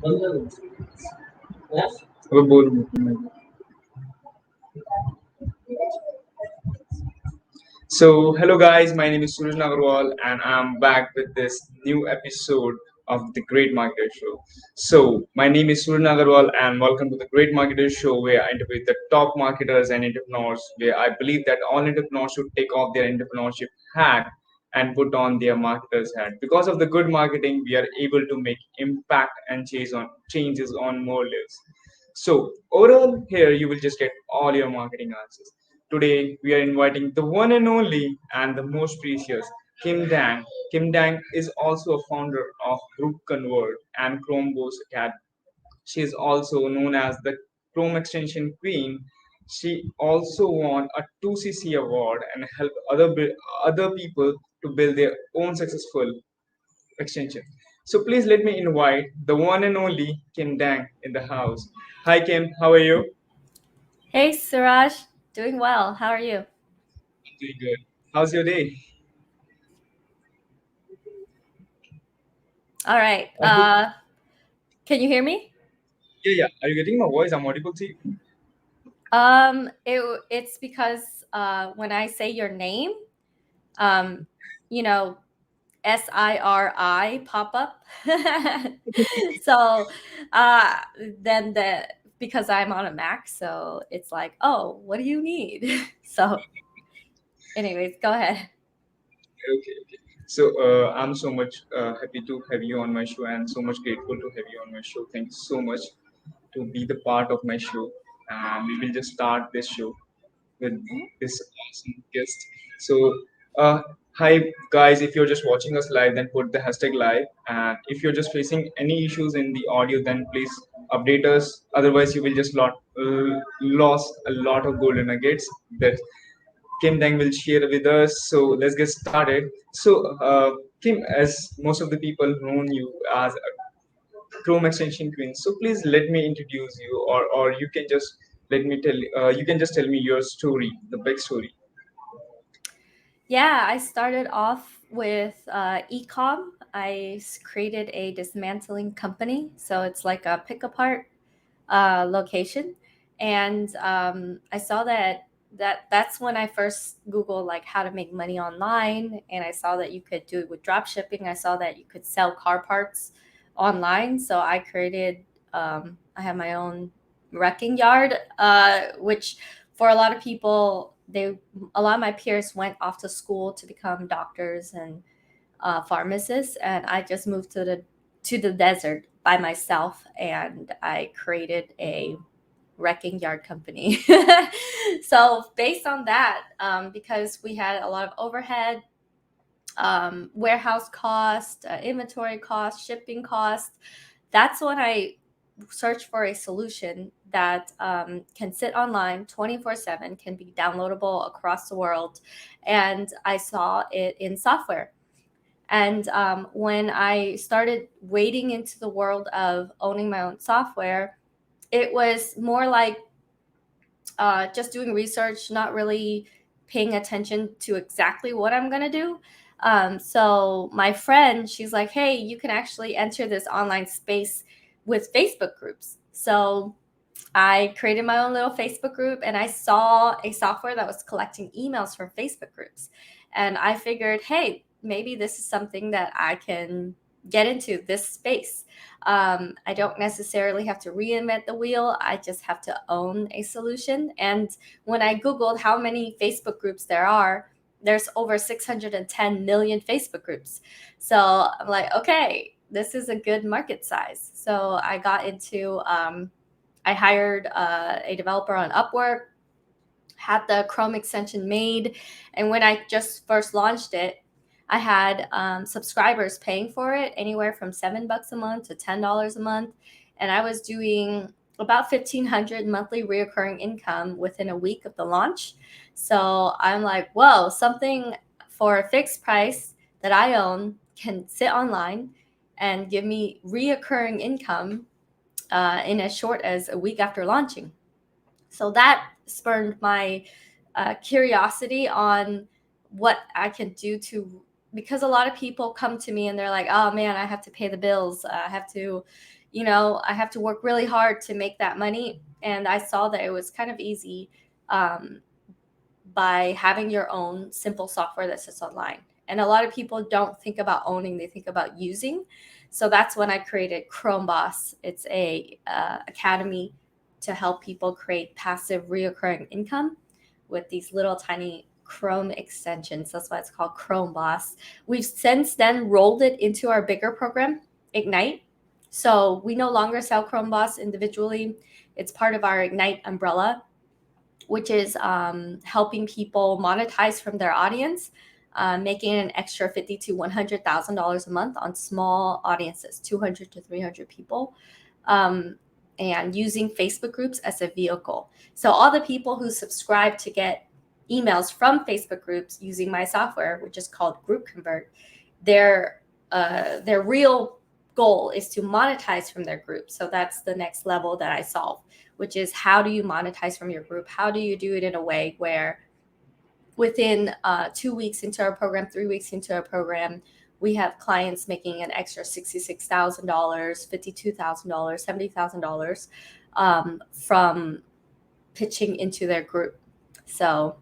अब बोल मैं. So, hello guys, my name is Suraj Nagarwal, and I'm back with this new episode of the Great Marketer Show. So, my name is Suraj Nagarwal, and welcome to the Great Marketer Show, where I interview the top marketers and entrepreneurs. Where I believe that all entrepreneurs should take off their entrepreneurship hat and put on their marketer's hat. Because of the good marketing, we are able to make impact and changes on more lives. So, overall, here you will just get all your marketing answers. Today, we are inviting the one and only and the most precious Kim Dang. Kim Dang is also a founder of GroupConvert and ChromeBoss Academy. She is also known as the Chrome Extension Queen. She also won a 2CC award and helped other people to build their own successful extension. So please let me invite the one and only Kim Dang in the house. Hi Kim, how are you? Hey, Suraj. Doing well. How are you? I'm doing good. How's your day? All right. I hope. Can you hear me? Yeah. Are you getting my voice? I'm audible to you. It's because when I say your name, um, you know, SIRI pop up. so uh, then because I'm on a Mac, so it's like, oh, what do you need? so, anyways, go ahead. Okay. So I'm so much happy to have you on my show and so much grateful to have you on my show. Thank you so much to be the part of my show. And we will just start this show with Mhm. this awesome guest. So, uh, hi guys, if you're just watching us live, then put the hashtag live. And if you're just facing any issues in the audio, then please update us. Otherwise, you will just lost a lot of golden nuggets that Kim Dang will share with us. So let's get started. So, Kim, as most of the people known you as a Chrome extension queen, so please let me introduce you, or you can just let me tell you can just tell me your story, the big story. Yeah, I started off with ecom. Created a dismantling company, so it's like a pick apart location, and I saw that's when I first Googled like how to make money online, and I saw that you could do it with drop shipping. I saw that you could sell car parts online, so I created. I have my own wrecking yard, which for a lot of people, a lot of my peers went off to school to become doctors and pharmacists, and I just moved to the desert by myself, and I created a wrecking yard company. so based on that, because we had a lot of overhead, warehouse cost, inventory cost, shipping cost, that's when I searched for a solution that can sit online 24/7, can be downloadable across the world, and I saw it in software. And when I started wading into the world of owning my own software, it was more like just doing research, not really paying attention to exactly what I'm going to do. So my friend, she's like, hey, you can actually enter this online space with Facebook groups. So I created my own little Facebook group, and I saw a software that was collecting emails from Facebook groups. And I figured, hey, maybe this is something that I can get into this space. I don't necessarily have to reinvent the wheel. I just have to own a solution. And when I Googled how many Facebook groups there are, there's over 610 million Facebook groups. So I'm like, okay, this is a good market size. So I got into I hired a developer on Upwork, had the Chrome extension made, and when I just first launched it, I had subscribers paying for it anywhere from $7 a month to $10 a month, and I was doing about 1,500 monthly reoccurring income within a week of the launch. So I'm like, whoa, something for a fixed price that I own can sit online and give me reoccurring income in as short as a week after launching. So that spurred my curiosity on what I can do because a lot of people come to me and they're like, oh man, I have to pay the bills. I have to, I have to work really hard to make that money. And I saw that it was kind of easy um, by having your own simple software that sits online. And a lot of people don't think about owning, they think about using. So that's when I created ChromeBoss. It's a academy to help people create passive reoccurring income with these little tiny Chrome extensions. That's why it's called ChromeBoss. We've since then rolled it into our bigger program, Ignite. So we no longer sell ChromeBoss individually. It's part of our Ignite umbrella, which is helping people monetize from their audience, making an extra $50,000 to $100,000 a month on small audiences, 200 to 300 people, and using Facebook groups as a vehicle. So all the people who subscribe to get emails from Facebook groups using my software, which is called GroupConvert, their real goal is to monetize from their group. So that's the next level that I solve, which is how do you monetize from your group? How do you do it in a way where within 2 weeks into our program, 3 weeks into our program, we have clients making an extra $66,000, $52,000, $70,000 from pitching into their group. So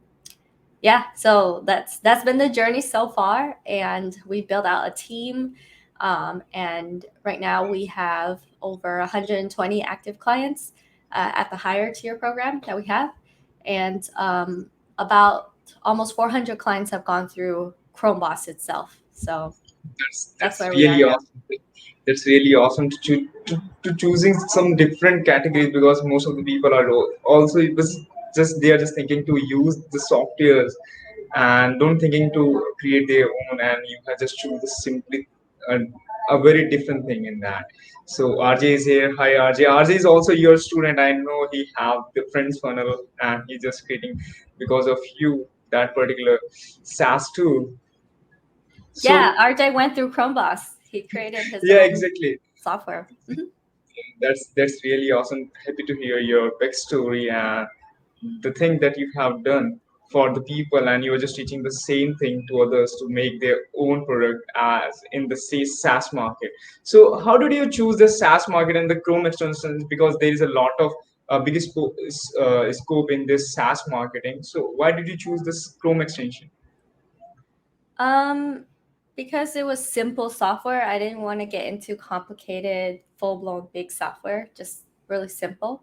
yeah, so that's been the journey so far, and we built out a team. And right now we have over 120 active clients at the higher tier program that we have, and about almost 400 clients have gone through ChromeBoss itself. So that's That's where we are really now. awesome. That's really awesome to choosing some different categories, because most of the people are also it was just they are just thinking to use the softwares and don't thinking to create their own, and you have just choose simply a, a very different thing in that. So RJ is here. Hi RJ. RJ is also your student. I know he have the friends funnel and he's just creating because of you that particular SaaS tool. Yeah, So RJ went through ChromeBoss. He created his yeah, own exactly. software. That's really awesome. Happy to hear your backstory and the thing that you have done for the people, and you're just teaching the same thing to others to make their own product as in the SaaS market. So, how did you choose the SaaS market and the Chrome extensions? Because there is a lot of biggest scope in this SaaS marketing. So, why did you choose this Chrome extension? Um, because it was simple software, I didn't want to get into complicated, full blown big software, just really simple.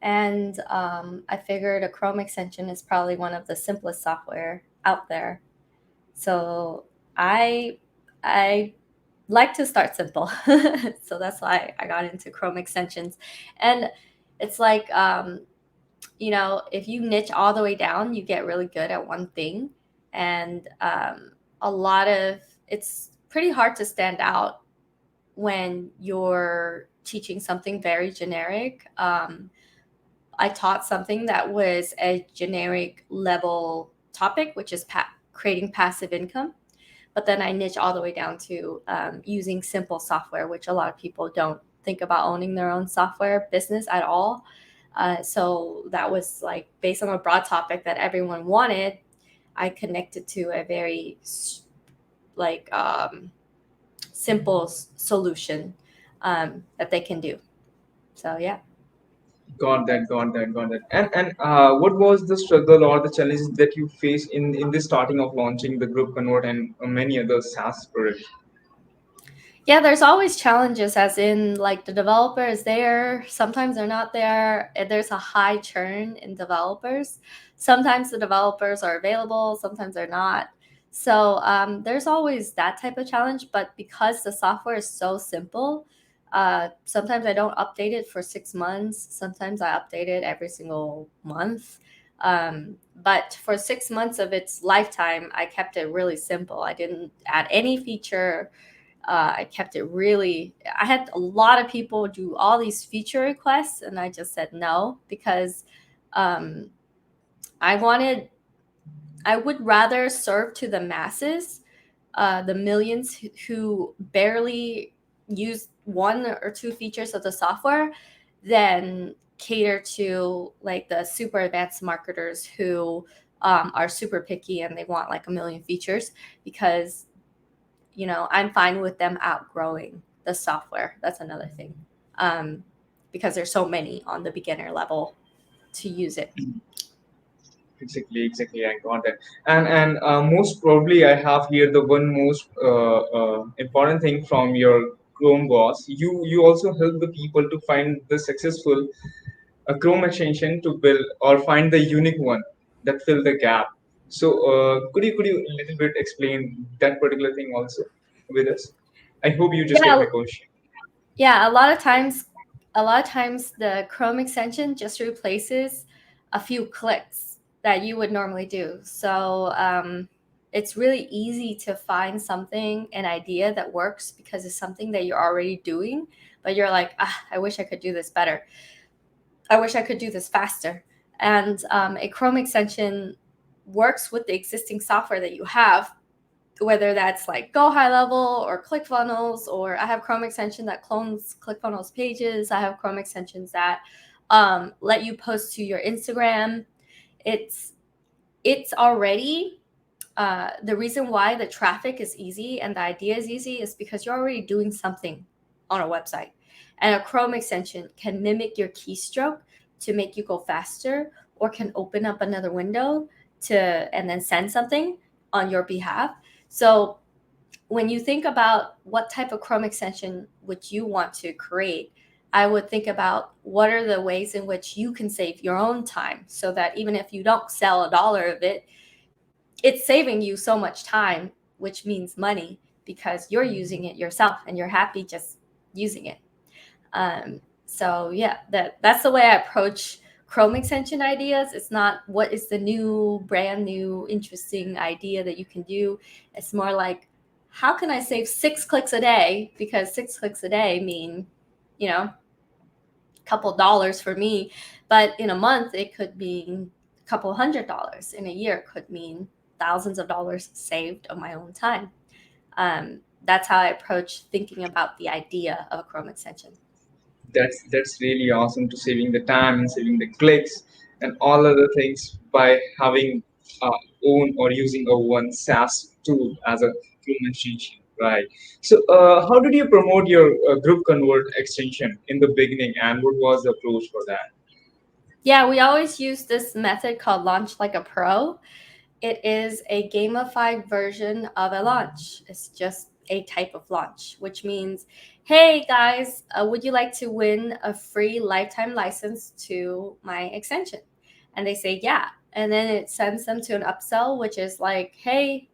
And I figured a Chrome extension is probably one of the simplest software out there. So I I like to start simple. So that's why I got into Chrome extensions. And it's like if you niche all the way down, you get really good at one thing. And a lot of it's pretty hard to stand out when you're teaching something very generic. I taught something that was a generic level topic, which is creating passive income. But then I niche all the way down to using simple software, which a lot of people don't think about owning their own software business at all. So that was like based on a broad topic that everyone wanted. I connected to a very like simple solution that they can do. So yeah. Got that. And what was the struggle or the challenges that you faced in the starting of launching the Group Convert and many other SaaS products? Yeah, there's always challenges, as in like the developer is there, sometimes they're not there. And there's a high churn in developers. Sometimes the developers are available, sometimes they're not. So there's always that type of challenge. But because the software is so simple, sometimes I don't update it for 6 months. Sometimes I update it every single month. But for 6 months of its lifetime, I kept it really simple. I didn't add any feature. I kept it really. I had a lot of people do all these feature requests, and I just said no because um, I wanted. I would rather serve to the masses, the millions who barely use one or two features of the software, than cater to like the super advanced marketers who are super picky and they want like a million features, because I'm fine with them outgrowing the software. That's another thing. um, because there's so many on the beginner level to use it. Exactly. I got it. And most probably, I have here the one most important thing from your Chrome boss. You also help the people to find the successful Chrome extension to build or find the unique one that fill the gap. So could you a little bit explain that particular thing also with us? I hope you just get Yeah, my question. yeah. A lot of times, the Chrome extension just replaces a few clicks that you would normally do. So it's really easy to find something, an idea that works because it's something that you're already doing, but you're like, ah, I wish I could do this better. I wish I could do this faster. And a Chrome extension works with the existing software that you have, whether that's like Go High Level or ClickFunnels, or I have Chrome extension that clones ClickFunnels pages. I have Chrome extensions that let you post to your Instagram. It's already the reason why the traffic is easy and the idea is easy is because you're already doing something on a website. And a Chrome extension can mimic your keystroke to make you go faster, or can open up another window to and then send something on your behalf. So when you think about what type of Chrome extension would you want to create, I would think about what are the ways in which you can save your own time, so that even if you don't sell a dollar of it, it's saving you so much time, which means money, because you're using it yourself and you're happy just using it. So yeah, that's the way I approach Chrome extension ideas. It's not what is the new, brand new, interesting idea that you can do. It's more like, how can I save 6 clicks a day? Because 6 clicks a day mean, a couple dollars for me, but in a month it could mean a couple $100. In a year it could mean thousands of dollars saved of my own time. That's how I approach thinking about the idea of a Chrome extension. That's really awesome, to saving the time and saving the clicks and all other things by having own or using a one SaaS tool as a Chrome extension, right? So, how did you promote your Group Convert extension in the beginning, and what was the approach for that? Yeah, we always use this method called Launch Like a Pro. It is a gamified version of a launch. It's just a type of launch, which means, hey guys, would you like to win a free lifetime license to my extension? And they say, yeah. And then it sends them to an upsell, which is like, hey,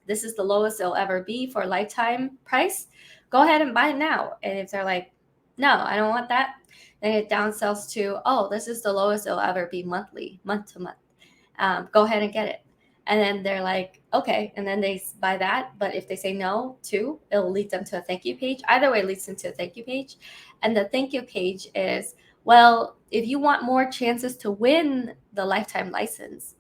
this is the lowest it'll ever be for a lifetime price. Go ahead and buy it now. And if they're like, no, I don't want that, then it downsells to, oh, this is the lowest it'll ever be monthly, month to month. Go ahead and get it. And then they're like, okay. And then they buy that. But if they say no too, it'll lead them to a thank you page. Either way, it leads them to a thank you page. And the thank you page is, well, if you want more chances to win the lifetime license,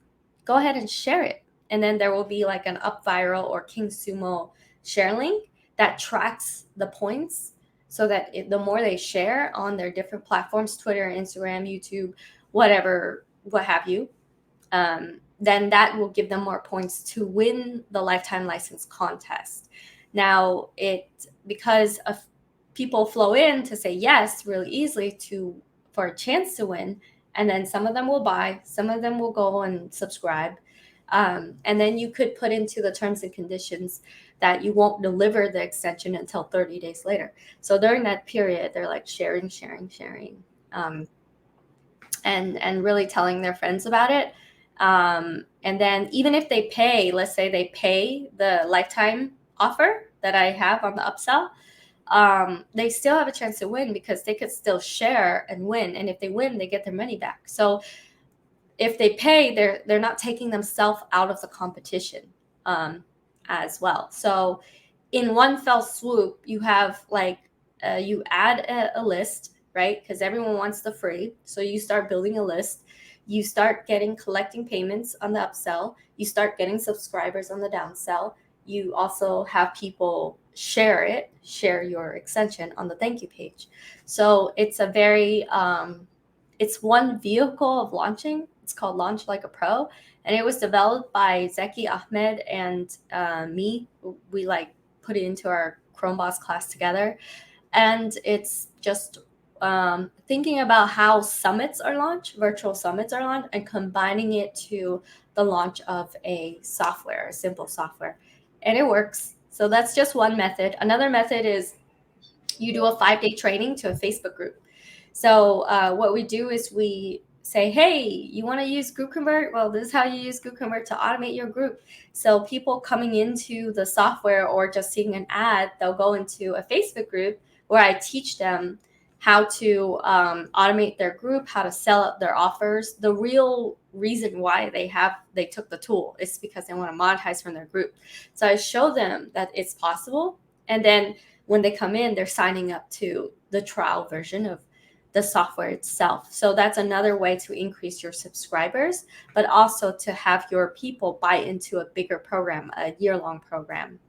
go ahead and share it. And then there will be like an Up Viral or King Sumo share link that tracks the points, so that the more they share on their different platforms, Twitter, Instagram, YouTube, whatever, what have you, then that will give them more points to win the lifetime license contest. Now, because of people flow in to say yes really easily for a chance to win, and then some of them will buy, some of them will go and subscribe, and then you could put into the terms and conditions that you won't deliver the extension until 30 days later. So during that period, they're like sharing, and really telling their friends about it. And then even if they pay, let's say they pay the lifetime offer that I have on the upsell, they still have a chance to win, because they could still share and win. And if they win, they get their money back. So if they pay, they're not taking themselves out of the competition as well. So in one fell swoop, you have like you add a list, right? Because everyone wants the free. So you start building a list. You start collecting payments on the upsell. You start getting subscribers on the downsell. You also have people share your extension on the thank you page. So it's it's one vehicle of launching. It's called Launch Like a Pro, and it was developed by Zeki Ahmed and me. We like put it into our ChromeBoss class together. And it's just thinking about how summits are launched, virtual summits are launched, and combining it to the launch of a software, a simple software. And it works. So that's just one method. Another method is you do a 5-day training to a Facebook group. So what we do is we say, hey, you want to use GroupConvert? Well, this is how you use GroupConvert to automate your group. So people coming into the software or just seeing an ad, they'll go into a Facebook group where I teach them how to automate their group, how to sell up their offers. The real reason why they took the tool is because they want to monetize from their group. So I show them that it's possible, and then when they come in, they're signing up to the trial version of the software itself. So that's another way to increase your subscribers, but also to have your people buy into a bigger program, a year-long program,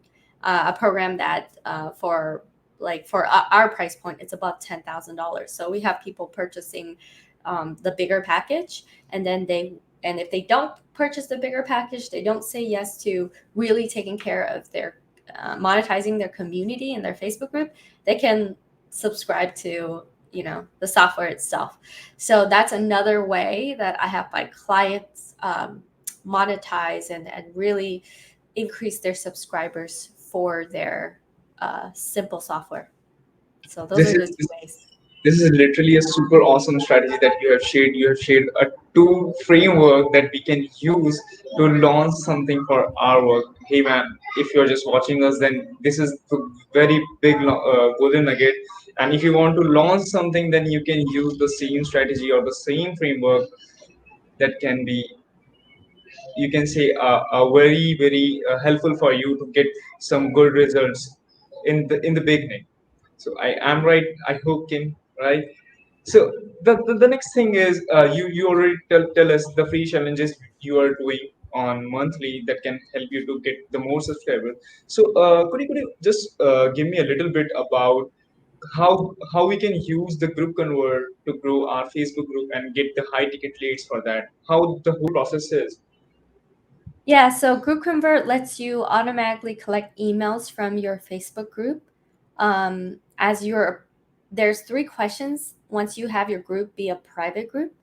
a program that for our price point, it's about $10,000. So we have people purchasing the bigger package, and then if they don't purchase the bigger package, they don't say yes to really taking care of their monetizing their community and their Facebook group, they can subscribe to the software itself. So that's another way that I have my clients monetize and really increase their subscribers for their simple software. So those This are the is two ways. this is literally a super awesome strategy that you have shared. You have shared a two framework that we can use to launch something for our work. Hey man, if you're just watching us, then this is the very big golden nugget. And if you want to launch something, then you can use the same strategy or the same framework that can be, you can say, very helpful for you to get some good results in the beginning. So I am right, I hope, Kim, right? So the next thing is, you already tell us the free challenges you are doing on monthly that can help you to get the more subscribers. So could you just give me a little bit about how we can use the group convert to grow our Facebook group and get the high ticket leads for that, how the whole process is. Yeah, so GroupConvert lets you automatically collect emails from your Facebook group. As your There's 3 questions once you have your group be a private group.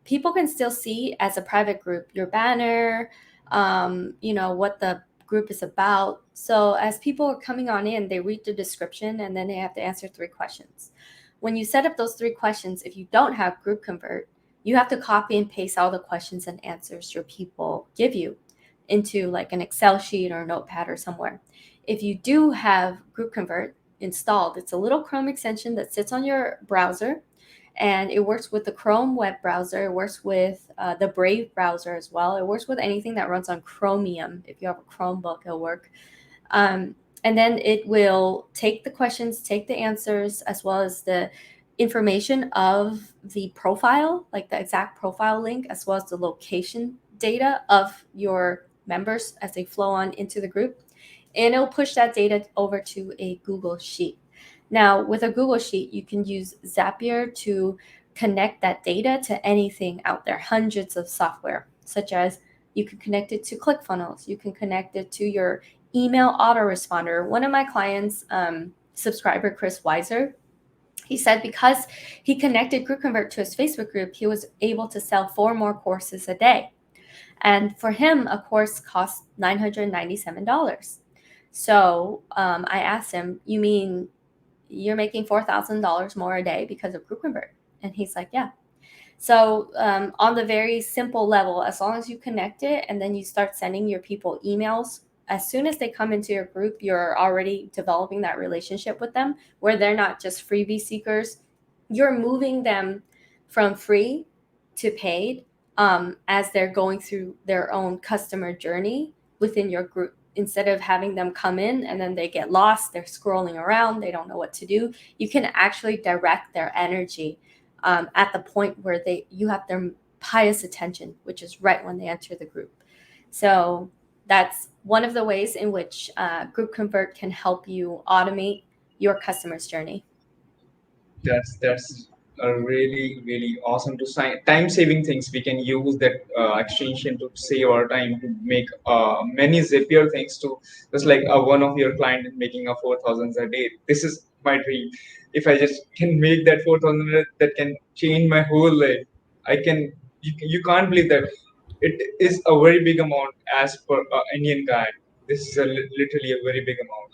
People can still see as a private group your banner, what the group is about. So as people are coming on in, they read the description and then they have to answer 3 questions. When you set up those 3 questions, if you don't have GroupConvert, you have to copy and paste all the questions and answers your people give you into like an Excel sheet or a notepad or somewhere. If you do have GroupConvert installed, it's a little Chrome extension that sits on your browser, and it works with the Chrome web browser. It works with the Brave browser as well. It works with anything that runs on Chromium. If you have a Chromebook, it'll work. And then it will take the questions, take the answers, as well as the information of the profile, like the exact profile link, as well as the location data of your members as they flow on into the group. And it'll push that data over to a Google Sheet. Now, with a Google Sheet, you can use Zapier to connect that data to anything out there, hundreds of software, such as you can connect it to ClickFunnels, you can connect it to your email autoresponder. One of my clients, subscriber Chris Weiser, he said because he connected GroupConvert to his Facebook group, he was able to sell 4 more courses a day. And for him, a course cost $997. So I asked him, you mean you're making $4,000 more a day because of GroupConvert? And he's like, yeah. So on the very simple level, as long as you connect it and then you start sending your people emails, as soon as they come into your group, you're already developing that relationship with them where they're not just freebie seekers. You're moving them from free to paid as they're going through their own customer journey within your group. Instead of having them come in and then they get lost, they're scrolling around, they don't know what to do, you can actually direct their energy at the point where you have their highest attention, which is right when they enter the group. So that's one of the ways in which GroupConvert can help you automate your customer's journey. That's a really awesome to sign time saving things. We can use that extension to save our time to make many Zapier things to just like one of your client is making a 4,000 a day. This is my dream. If I just can make that 4,000, that can change my whole life. I can. You can't believe that it is a very big amount as per Indian guy. This is literally a very big amount,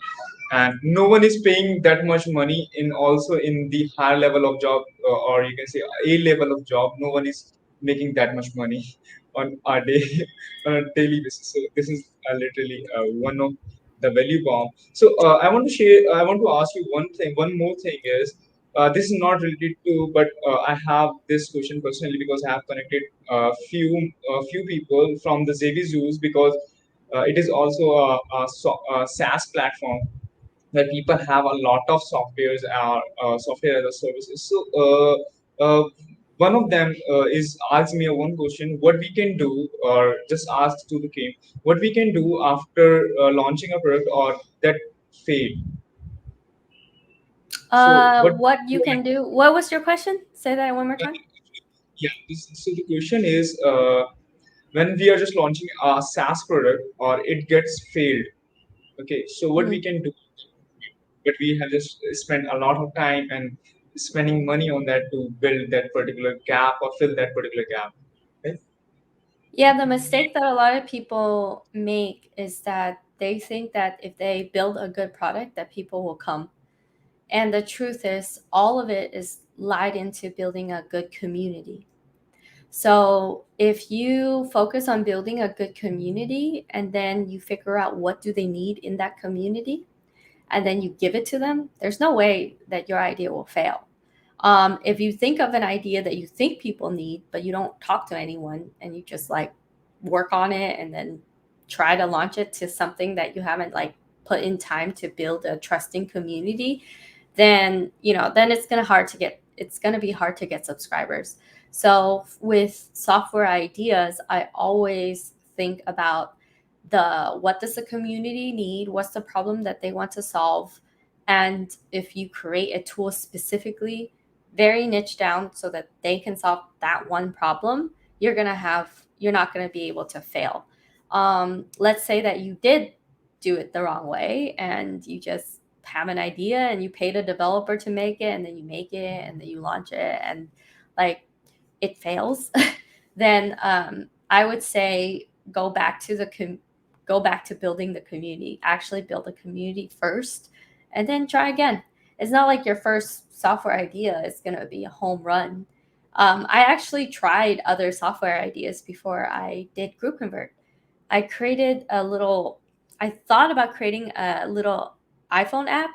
and no one is paying that much money in also in the higher level of job, or you can say a level of job. No one is making that much money on a day on a daily basis. So this is literally one of the value bomb. So I want to ask you one thing. One more thing is. This is not related to, but I have this question personally because I have connected few people from the Xavier Zoos because it is also a SaaS platform where people have a lot of softwares or software as a services. So one of them is asking me one question: what we can do, or just asked to the team, what we can do after launching a product or that failed. So what? What you can do? What was your question? Say that one more time. Yeah. So the question is, when we are just launching a SaaS product or it gets failed. Okay, so what we Mhm. can do? But we have just spent a lot of time and spending money on that to build that particular gap or fill that particular gap. Right? Yeah, the mistake that a lot of people make is that they think that if they build a good product, that people will come. And the truth is, all of it is lied into building a good community. So if you focus on building a good community and then you figure out what do they need in that community and then you give it to them, there's no way that your idea will fail. If you think of an idea that you think people need, but you don't talk to anyone and you just like work on it and then try to launch it to something that you haven't like put in time to build a trusting community, then then it's going to be hard to get subscribers. So with software ideas, I always think about the what does the community need, what's the problem that they want to solve, and if you create a tool specifically very niche down so that they can solve that one problem, you're not going to be able to fail. Let's say that you did do it the wrong way and you just have an idea and you paid a developer to make it and then you make it and then you launch it and like it fails. Then I would say go back to building the community. Actually build a community first and then try again. It's not like your first software idea is going to be a home run. I actually tried other software ideas before I did GroupConvert. I created a little, I thought about creating a little iPhone app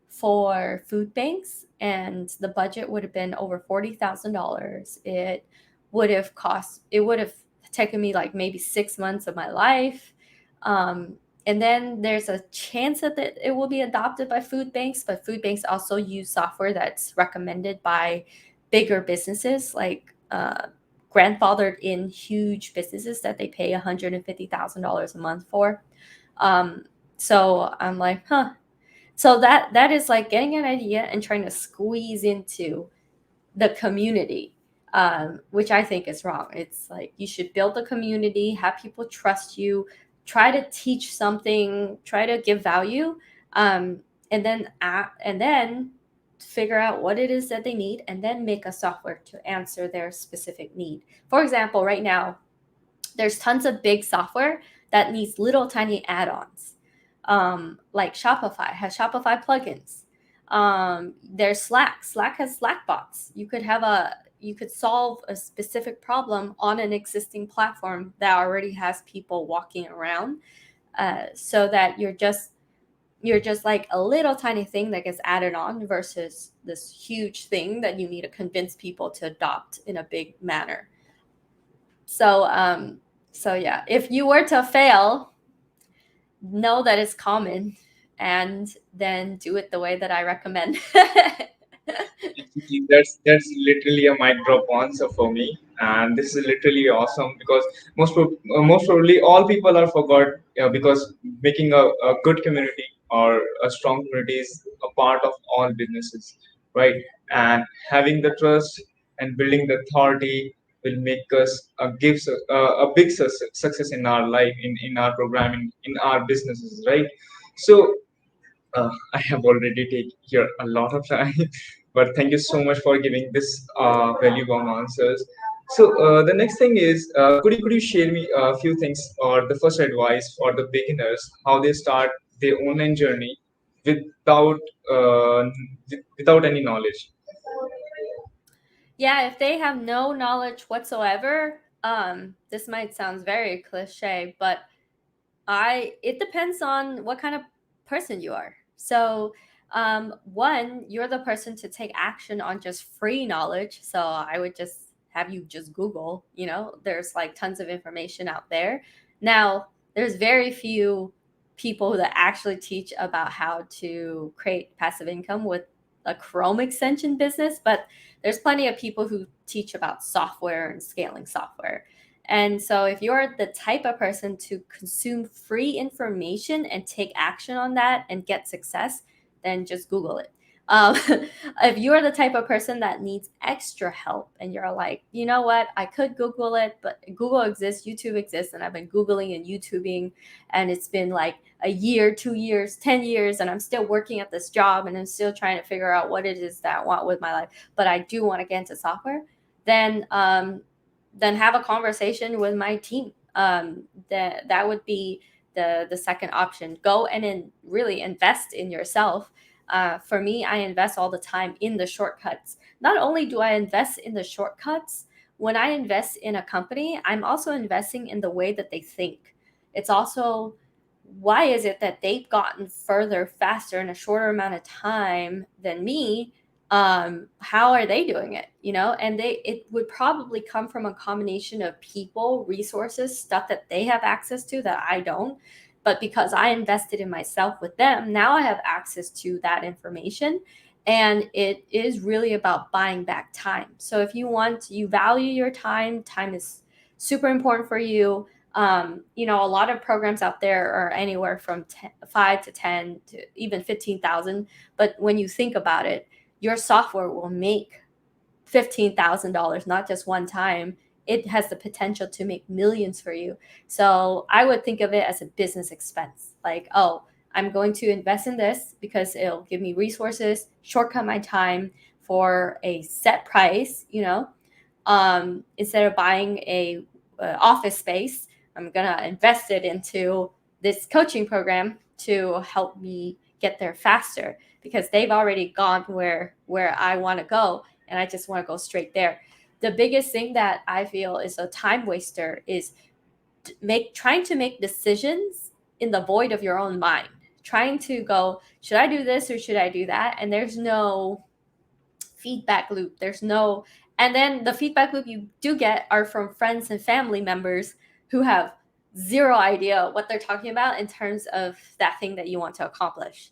for food banks, and the budget would have been over $40,000. It would have taken me like maybe 6 months of my life. And then there's a chance that it will be adopted by food banks, but food banks also use software that's recommended by bigger businesses, like grandfathered in huge businesses that they pay $150,000 a month for. So I'm like, huh. So that is like getting an idea and trying to squeeze into the community, which I think is wrong. It's like you should build a community, have people trust you, try to teach something, try to give value, and then figure out what it is that they need, and then make a software to answer their specific need. For example, right now there's tons of big software that needs little tiny add-ons. Like Shopify has Shopify plugins. There's Slack. Slack has Slack bots. You could solve a specific problem on an existing platform that already has people walking around, so that you're just like a little tiny thing that gets added on versus this huge thing that you need to convince people to adopt in a big manner. So yeah, if you were to fail, know that it's common and then do it the way that I recommend. That's literally a mic drop answer for me, and this is literally awesome because most probably all people are forgot, because making a good community or a strong community is a part of all businesses, right? And having the trust and building the authority will make us gives a big success in our life, in our programming, in our businesses, right? So I have already taken here a lot of time, but thank you so much for giving this value bomb answers. So the next thing is, could you share me a few things or the first advice for the beginners how they start their online journey without without any knowledge? Yeah, if they have no knowledge whatsoever, this might sound very cliche, but I it depends on what kind of person you are. So, one, you're the person to take action on just free knowledge. So I would just have you just Google. There's like tons of information out there. Now, there's very few people that actually teach about how to create passive income with a Chrome extension business, but there's plenty of people who teach about software and scaling software. And so, if you're the type of person to consume free information and take action on that and get success, then just Google it. If you're the type of person that needs extra help and you're like, you know what, I could Google it, but Google exists, YouTube exists, and I've been Googling and YouTubing, and it's been like a year, 2 years, 10 years, and I'm still working at this job and I'm still trying to figure out what it is that I want with my life, but I do want to get into software, then have a conversation with my team. That would be the second option. Go and really invest in yourself. For me, I invest all the time in the shortcuts. Not only do I invest in the shortcuts, when I invest in a company, I'm also investing in the way that they think. It's also, why is it that they've gotten further faster in a shorter amount of time than me? How are they doing it? And it would probably come from a combination of people, resources, stuff that they have access to that I don't. But because I invested in myself with them, now I have access to that information. And it is really about buying back time. So if you value your time is super important for you. A lot of programs out there are anywhere from 5 to 10 to even 15,000. But when you think about it, your software will make $15,000, not just one time. It has the potential to make millions for you. So I would think of it as a business expense. Like, oh, I'm going to invest in this because it'll give me resources, shortcut my time for a set price, instead of buying a office space. I'm going to invest it into this coaching program to help me get there faster because they've already gone where I want to go and I just want to go straight there. The biggest thing that I feel is a time waster is trying to make decisions in the void of your own mind. Trying to go, should I do this or should I do that? And there's no feedback loop. And then the feedback loop you do get are from friends and family members who have zero idea what they're talking about in terms of that thing that you want to accomplish.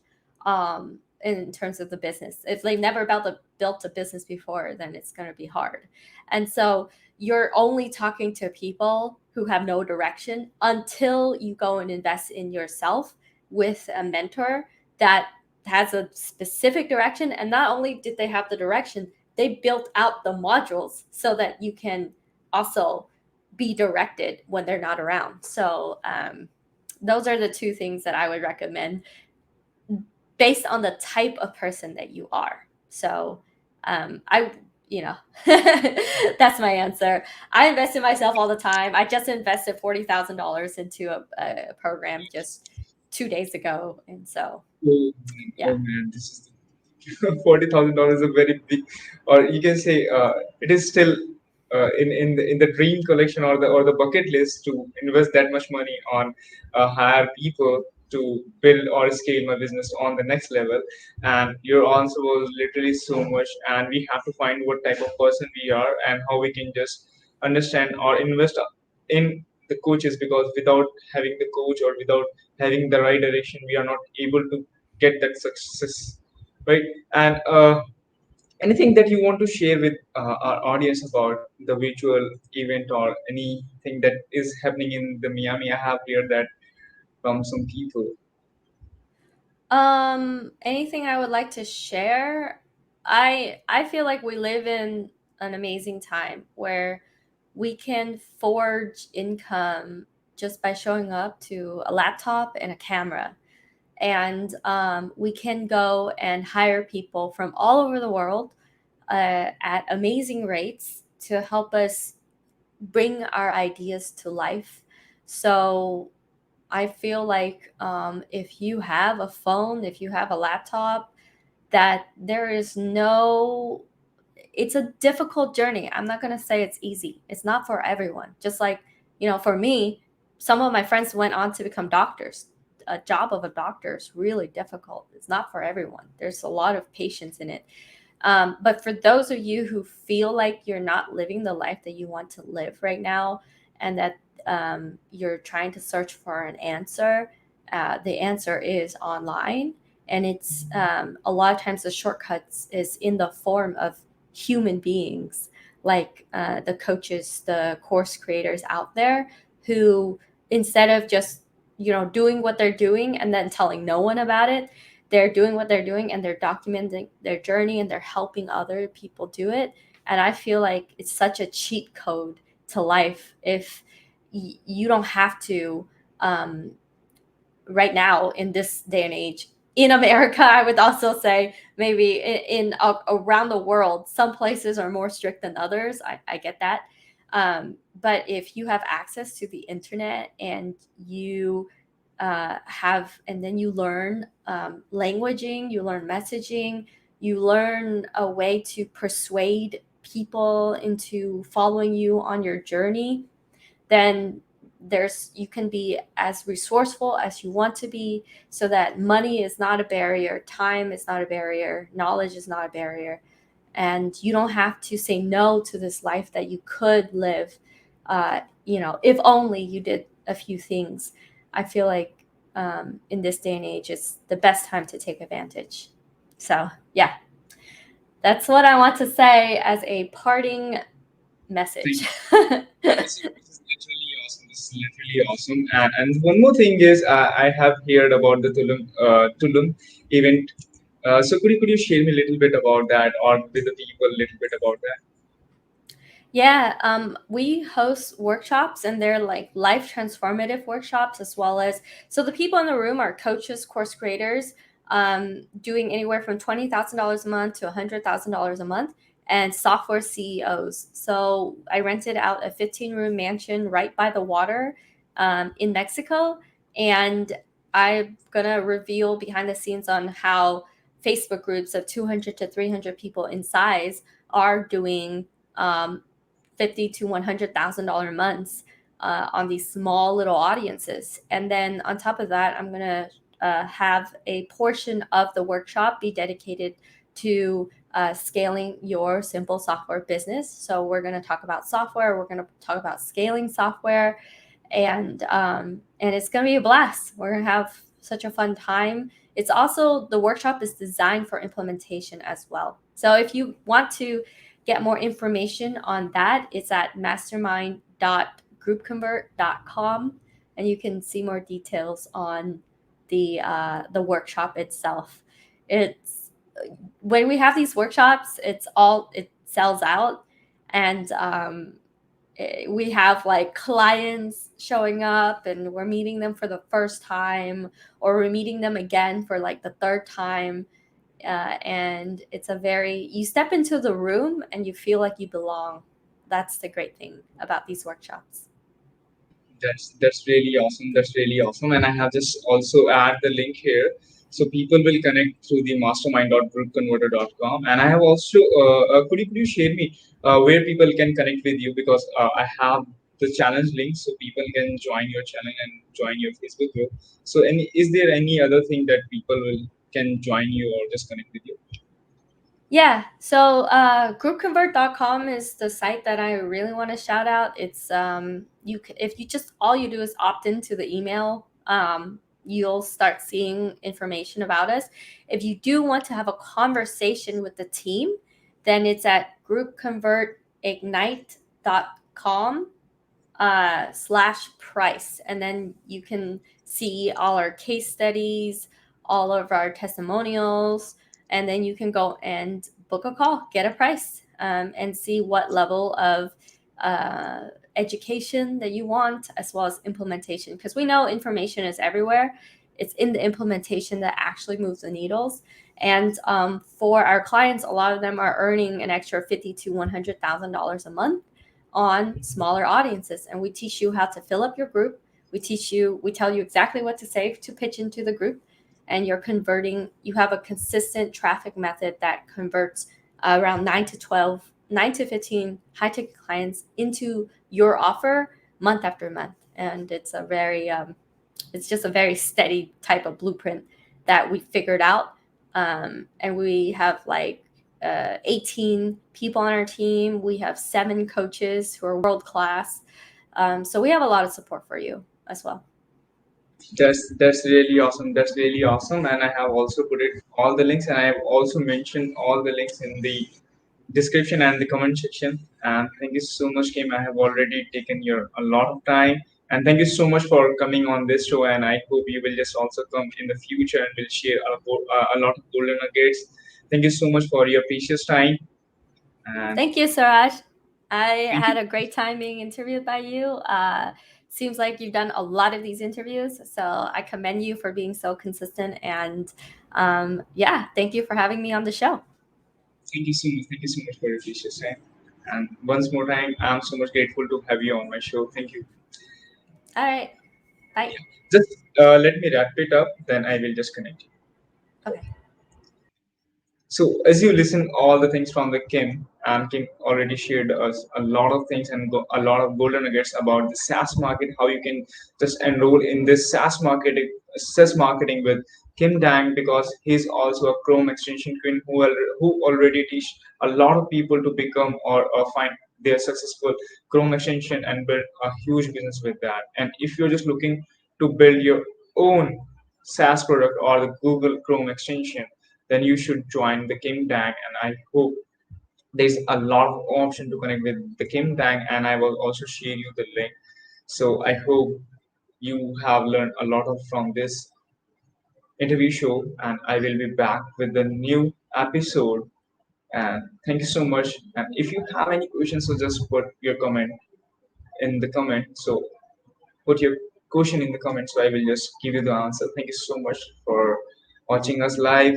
In terms of the business, if they've never built a business before, then it's going to be hard. And so you're only talking to people who have no direction until you go and invest in yourself with a mentor that has a specific direction. And not only did they have the direction, they built out the modules so that you can also be directed when they're not around. So those are the two things that I would recommend based on the type of person that you are. So I, that's my answer. I invest in myself all the time. I just invested $40,000 into a program just 2 days ago. And so, Oh yeah. man, this is $40,000 is a very big, or you can say it is still in the dream collection or the bucket list to invest that much money on hire people to build or scale my business on the next level. And your answer was literally so much, and we have to find what type of person we are and how we can just understand or invest in the coaches, because without having the coach or without having the right direction, we are not able to get that success, right? And anything that you want to share with our audience about the virtual event or anything that is happening in the Miami? I have heard that from some people. Anything I would like to share? I feel like we live in an amazing time where we can forge income just by showing up to a laptop and a camera. and we can go and hire people from all over the world at amazing rates to help us bring our ideas to life. So I feel like if you have a phone, if you have a laptop, that there is no, it's a difficult journey. I'm not going to say it's easy. It's not for everyone. Just like, for me, some of my friends went on to become doctors. A job of a doctor is really difficult. It's not for everyone. There's a lot of patience in it. But for those of you who feel like you're not living the life that you want to live right now, and that you're trying to search for an answer, the answer is online. And it's a lot of times the shortcuts is in the form of human beings, like the coaches, the course creators out there, who instead of just doing what they're doing and then telling no one about it, they're doing what they're doing and they're documenting their journey and they're helping other people do it. And I feel like it's such a cheat code to life if you don't have to, um, right now in this day and age in America. I would also say maybe around the world, some places are more strict than others. I get that. But if you have access to the internet and you and then you learn languaging, you learn messaging, you learn a way to persuade people into following you on your journey, then you can be as resourceful as you want to be, so that money is not a barrier, time is not a barrier, knowledge is not a barrier, and you don't have to say no to this life that you could live, if only you did a few things. I feel like in this day and age it's the best time to take advantage. So yeah, that's what I want to say as a parting Thank message. you. This is literally awesome. This is literally awesome. And one more thing is, I have heard about the Tulum event. So could you share me a little bit about that, or with the people a little bit about that? Yeah, we host workshops, and they're like life transformative workshops, as well as, so the people in the room are coaches, course creators, doing anywhere from $20,000 a month to $100,000 a month, and software CEOs. So I rented out a 15-room mansion right by the water in Mexico, and I'm gonna reveal behind the scenes on how Facebook groups of 200 to 300 people in size are doing. Fifty to $100,000 months on these small little audiences. And then on top of that, I'm gonna have a portion of the workshop be dedicated to scaling your simple software business. So we're gonna talk about software. We're gonna talk about scaling software, and it's gonna be a blast. We're gonna have such a fun time. It's also, the workshop is designed for implementation as well. So if you want to get more information on that, it's at mastermind.groupconvert.com, and you can see more details on the workshop itself. It's When we have these workshops, it sells out, and we have like clients showing up, and we're meeting them for the first time, or we're meeting them again for like the third time. And it's you step into the room and you feel like you belong. That's the great thing about these workshops. That's really awesome. That's really awesome. And I have just also add the link here, so people will connect through the mastermind.groupconverter.com. And I have also, could you share me where people can connect with you, because I have the challenge link, so people can join your channel and join your Facebook group. So, is there any other thing that people will can join you or just connect with you? Yeah, so groupconvert.com is the site that I really want to shout out. It's if you just, all you do is opt into the email, you'll start seeing information about us. If you do want to have a conversation with the team, then it's at groupconvertignite.com /price. And then you can see all our case studies, all of our testimonials, and then you can go and book a call, get a price, and see what level of uh, education that you want, as well as implementation. Because we know information is everywhere. It's in the implementation that actually moves the needles. And for our clients, a lot of them are earning an extra $50,000 to $100,000 a month on smaller audiences. And we teach you how to fill up your group. We tell you exactly what to say to pitch into the group, and you're converting. You have a consistent traffic method that converts around 9 to 15 high ticket clients into your offer month after month. And it's just a very steady type of blueprint that we figured out. And we have like 18 people on our team. We have 7 coaches who are world class. So we have a lot of support for you as well. That's really awesome. That's really awesome. And I have also put it all the links, and I have also mentioned all the links in the description and the comment section. And thank you so much, Kim. I have already taken your a lot of time. And thank you so much for coming on this show. And I hope you will just also come in the future and will share a lot of golden nuggets. Thank you so much for your precious time. And Thank you, Suraj. I thank had you. a great time being interviewed by you. Seems like you've done a lot of these interviews, so I commend you for being so consistent. And yeah, thank you for having me on the show. Thank you so much. Thank you so much for your precious time. And once more time, I'm so much grateful to have you on my show. Thank you. All right, bye. Just let me wrap it up, then I will just connect you. Okay. So as you listen all the things from the Kim, and Kim already shared us a lot of things and a lot of golden nuggets about the SaaS market, how you can just enroll in this SaaS marketing with Kim Dang, because he's also a Chrome extension queen who already teach a lot of people to become or find their successful Chrome extension and build a huge business with that. And if you're just looking to build your own SaaS product or the Google Chrome extension, then you should join the Kim Dang. And I hope there's a lot of option to connect with the Kim Dang, and I will also share you the link. So I hope you have learned a lot of from this interview show, and I will be back with the new episode. And thank you so much. And if you have any questions, so just put your comment in the comment. So put your question in the comment, so I will just give you the answer. Thank you so much for watching us live.